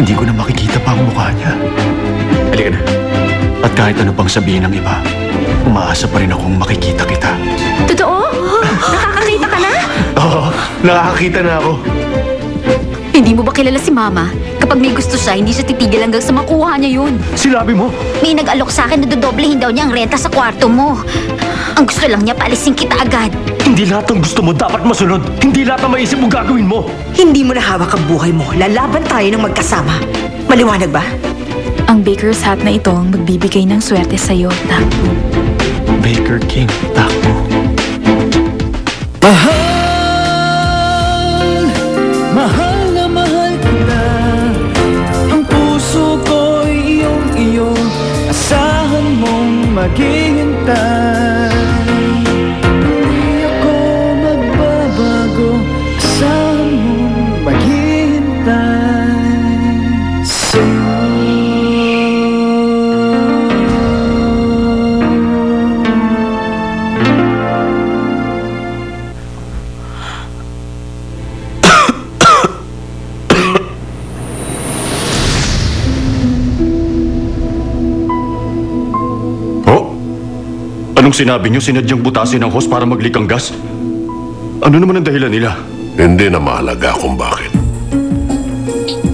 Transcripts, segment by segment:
hindi ko na makikita pa ang mukha niya. Halika na. At kahit ano pang sabihin ng iba, umaasa pa rin akong makikita kita. Totoo? Nakakakita ka na? Oo, nakakakita na ako. Hindi mo ba kilala si Mama? Kapag may gusto siya, hindi siya titigil hanggang sa makuha niya yun. Sinabi mo? May nag-alok sa akin na dodoblehin daw niya ang renta sa kwarto mo. Ang gusto lang niya, paalisin kita agad. Hindi lahat ng gusto mo dapat masunod. Hindi lahat ng maisip mo gagawin mo. Hindi mo na hawak ang buhay mo. Lalaban tayo ng magkasama. Maliwanag ba? Ang baker's hat na ito ang magbibigay ng swerte sa'yo, Takbo. Baker King, Takbo. Mahal na mahal kita. Ang puso ko'y iyong-iyo. Asahan mong maghihintay. Hindi ako magbabago. Asahan mong maghihintay sa'yo. Anong sinabi niyo? Sinadyang butasin ang hose para mag-leak ang gas? Ano naman ang dahilan nila? Hindi na mahalaga kung bakit.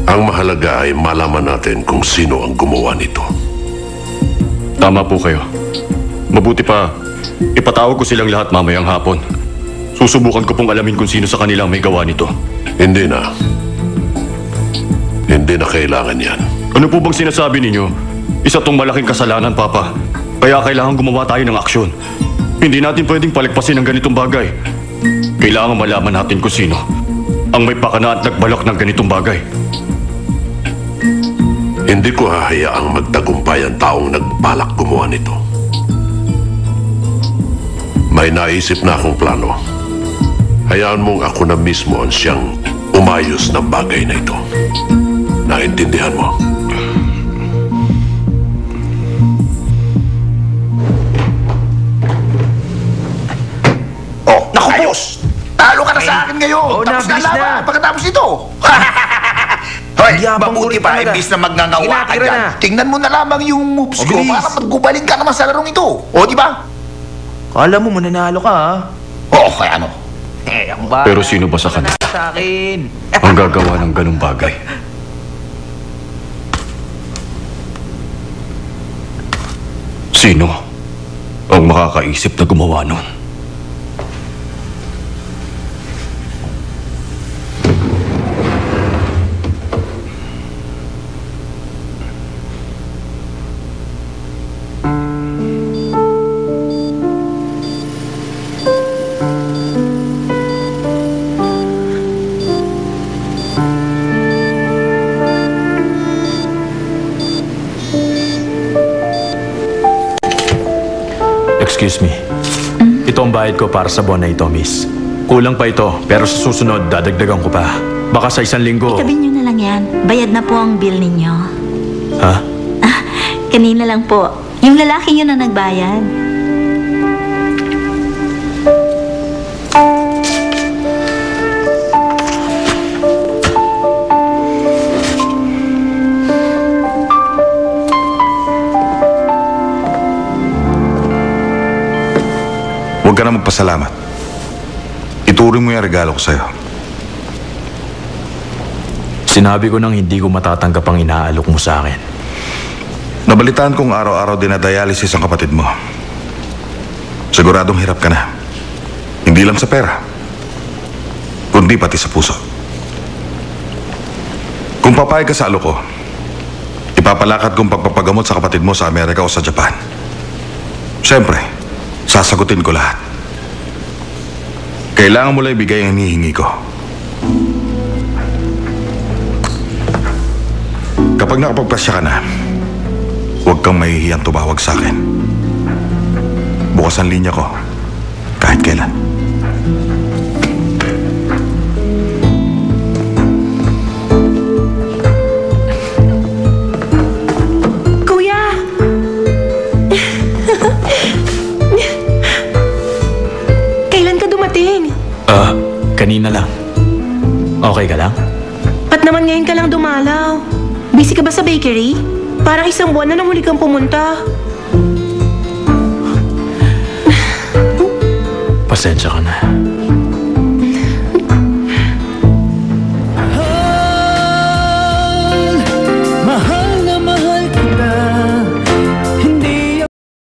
Ang mahalaga ay malaman natin kung sino ang gumawa nito. Tama po kayo. Mabuti pa, ipatawag ko silang lahat mamayang hapon. Susubukan ko pong alamin kung sino sa kanila may gawa nito. Hindi na. Hindi na kailangan yan. Ano po bang sinasabi ninyo? Isa tong malaking kasalanan, Papa. Kaya kailangan gumawa tayo ng aksyon. Hindi natin pwedeng paligpasin ang ganitong bagay. Kailangan malaman natin kung sino ang may pakana at nagbalak ng ganitong bagay. Hindi ko hahayaang magtagumpay ang taong nagbalak gumawa nito. May naisip na akong plano. Hayaan mong ako na mismo ang siyang umayos ng bagay na ito. Naintindihan mo? Talo ka na sa akin ngayon. Tapos na laban pagkatapos ito. Hoy, mabuti pa, imbis na magngangawa ka dyan. Tingnan mo na lamang yung moves ko para maggubaling ka naman sa larong ito. O, di ba? Kala mo mananalo ka, ha? Oo, kaya ano? Ang ba? Pero sino ba sa kanila Sa akin. ang gagawa ng ganung bagay? Sino ang makakaisip na gumawa nun? Excuse me. Ito ang bayad ko para sa buwan na ito, miss. Kulang pa ito, pero sa susunod, dadagdagan ko pa. Baka sa 1 linggo... Itabi nyo na lang yan. Bayad na po ang bill ninyo. Ha? Kanina lang po. Yung lalaki yun na nagbayad. Huwag ka na magpasalamat. Ituring mo yung regalo ko sa'yo. Sinabi ko nang hindi ko matatanggap ang inaalok mo sa akin. Nabalitaan kong araw-araw dinadialysis ang kapatid mo. Siguradong hirap ka na. Hindi lang sa pera, kundi pati sa puso. Kung papayag ka sa alok ko, ipapalakad kong pagpapagamot sa kapatid mo sa Amerika o sa Japan. Siyempre, sasagutin ko lahat. Kailangan mo lang ibigay ang hinihingi ko. Kapag nakapagpasya ka na, huwag kang mahihiyang tumawag sa akin. Bukas ang linya ko, kahit kailan. Kuya! Kailan ka dumating? Kanina lang. Okay ka lang? Ba't naman ngayon ka lang dumalaw? Busy ka ba sa bakery? Parang isang buwan na nang huli kang pumunta. Pasensya ka na.